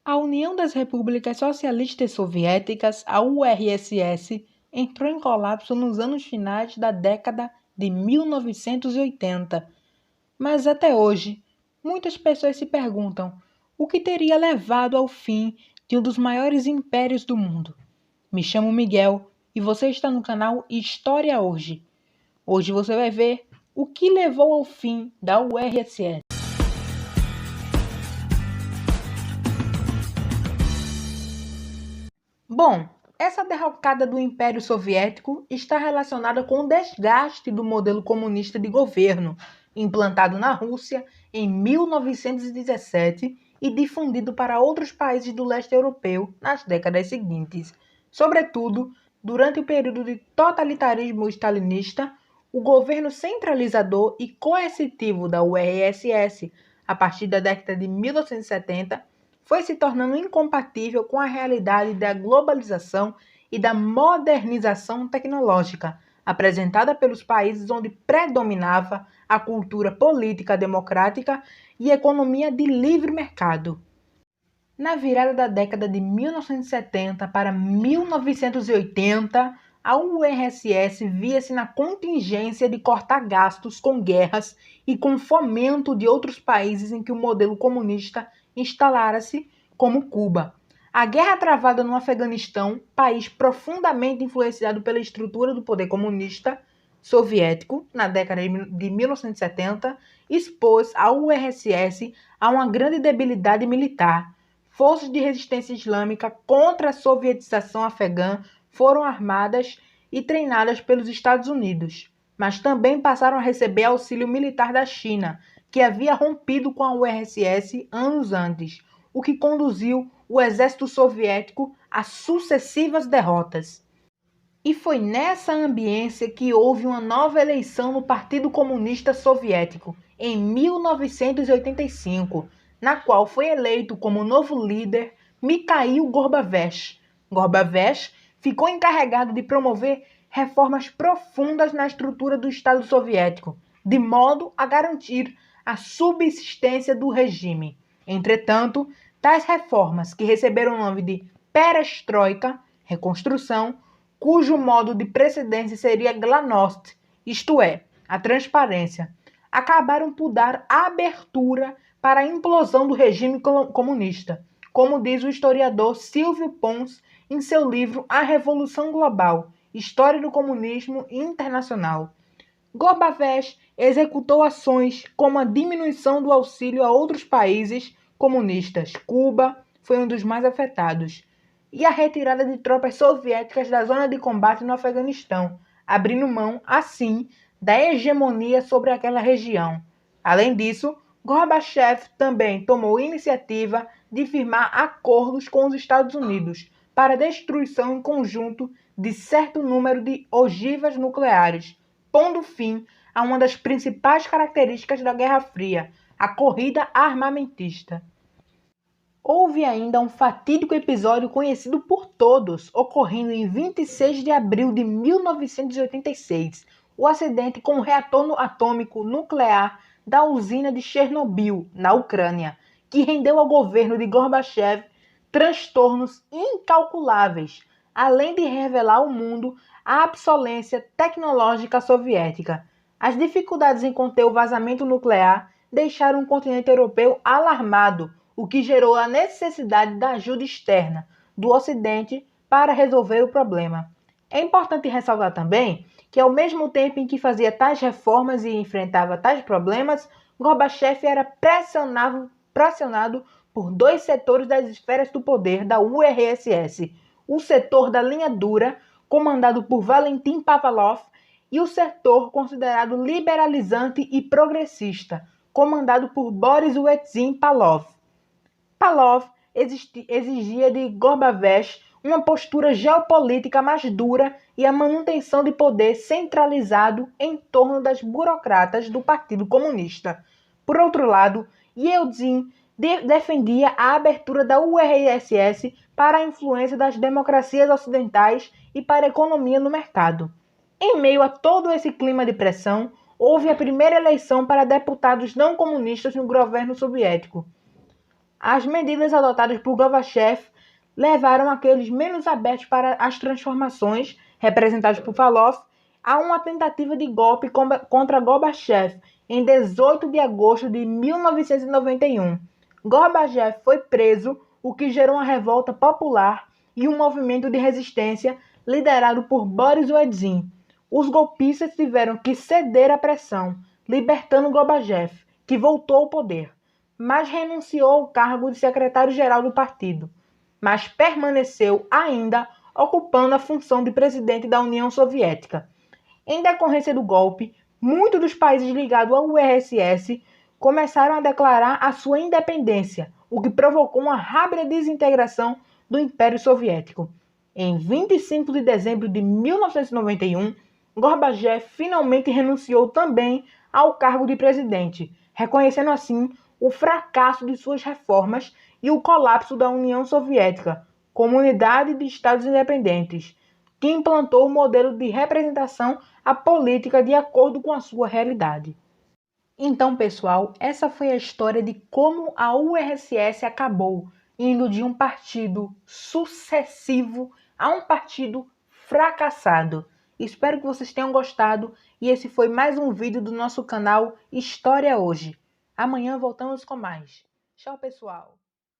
A União das Repúblicas Socialistas Soviéticas, a URSS, entrou em colapso nos anos finais da década de 1980. Mas até hoje, muitas pessoas se perguntam o que teria levado ao fim de um dos maiores impérios do mundo. Me chamo Miguel e você está no canal História Hoje. Hoje você vai ver o que levou ao fim da URSS. Bom, essa derrocada do Império Soviético está relacionada com o desgaste do modelo comunista de governo, implantado na Rússia em 1917 e difundido para outros países do leste europeu nas décadas seguintes. Sobretudo, durante o período de totalitarismo stalinista, o governo centralizador e coercitivo da URSS, a partir da década de 1970, foi se tornando incompatível com a realidade da globalização e da modernização tecnológica, apresentada pelos países onde predominava a cultura política democrática e economia de livre mercado. Na virada da década de 1970 para 1980, a URSS via-se na contingência de cortar gastos com guerras e com fomento de outros países em que o modelo comunista instalara-se, como Cuba. A guerra travada no Afeganistão, país profundamente influenciado pela estrutura do poder comunista soviético, na década de 1970, expôs a URSS a uma grande debilidade militar. Forças de resistência islâmica contra a sovietização afegã foram armadas e treinadas pelos Estados Unidos, mas também passaram a receber auxílio militar da China, que havia rompido com a URSS anos antes, o que conduziu o exército soviético a sucessivas derrotas. E foi nessa ambiência que houve uma nova eleição no Partido Comunista Soviético, em 1985, na qual foi eleito como novo líder Mikhail Gorbachev. Gorbachev ficou encarregado de promover reformas profundas na estrutura do Estado soviético, de modo a garantir a subsistência do regime. Entretanto, tais reformas, que receberam o nome de Perestroika, reconstrução, cujo modo de precedência seria Glasnost, isto é, a transparência, acabaram por dar abertura para a implosão do regime comunista, como diz o historiador Silvio Pons em seu livro A Revolução Global, História do Comunismo Internacional. Gorbachev executou ações como a diminuição do auxílio a outros países comunistas. Cuba foi um dos mais afetados. E a retirada de tropas soviéticas da zona de combate no Afeganistão, abrindo mão, assim, da hegemonia sobre aquela região. Além disso, Gorbachev também tomou iniciativa de firmar acordos com os Estados Unidos para a destruição em conjunto de certo número de ogivas nucleares, pondo fim a uma das principais características da Guerra Fria, a corrida armamentista. Houve ainda um fatídico episódio conhecido por todos, ocorrendo em 26 de abril de 1986, o acidente com o reator atômico nuclear da usina de Chernobyl, na Ucrânia, que rendeu ao governo de Gorbachev transtornos incalculáveis, além de revelar ao mundo a obsolescência tecnológica soviética. As dificuldades em conter o vazamento nuclear deixaram o continente europeu alarmado, o que gerou a necessidade da ajuda externa do Ocidente para resolver o problema. É importante ressaltar também que, ao mesmo tempo em que fazia tais reformas e enfrentava tais problemas, Gorbachev era pressionado por dois setores das esferas do poder da URSS, o setor da linha dura, comandado por Valentin Pavlov, e o setor considerado liberalizante e progressista, comandado por Boris Yeltsin Pavlov. Pavlov exigia de Gorbachev uma postura geopolítica mais dura e a manutenção de poder centralizado em torno das burocratas do Partido Comunista. Por outro lado, Yeltsin defendia a abertura da URSS para a influência das democracias ocidentais e para a economia no mercado. Em meio a todo esse clima de pressão, houve a primeira eleição para deputados não comunistas no governo soviético. As medidas adotadas por Gorbachev levaram aqueles menos abertos para as transformações, representados por Falov, a uma tentativa de golpe contra Gorbachev em 18 de agosto de 1991. Gorbachev foi preso, o que gerou uma revolta popular e um movimento de resistência liderado por Boris Yeltsin. Os golpistas tiveram que ceder à pressão, libertando Gorbachev, que voltou ao poder, mas renunciou ao cargo de secretário-geral do partido, mas permaneceu ainda ocupando a função de presidente da União Soviética. Em decorrência do golpe, muitos dos países ligados ao URSS começaram a declarar a sua independência, o que provocou uma rápida desintegração do Império Soviético. Em 25 de dezembro de 1991, Gorbachev finalmente renunciou também ao cargo de presidente, reconhecendo assim o fracasso de suas reformas e o colapso da União Soviética, comunidade de estados independentes, que implantou o modelo de representação à política de acordo com a sua realidade. Então, pessoal, essa foi a história de como a URSS acabou indo de um partido sucessivo a um partido fracassado. Espero que vocês tenham gostado e esse foi mais um vídeo do nosso canal História Hoje. Amanhã voltamos com mais. Tchau, pessoal!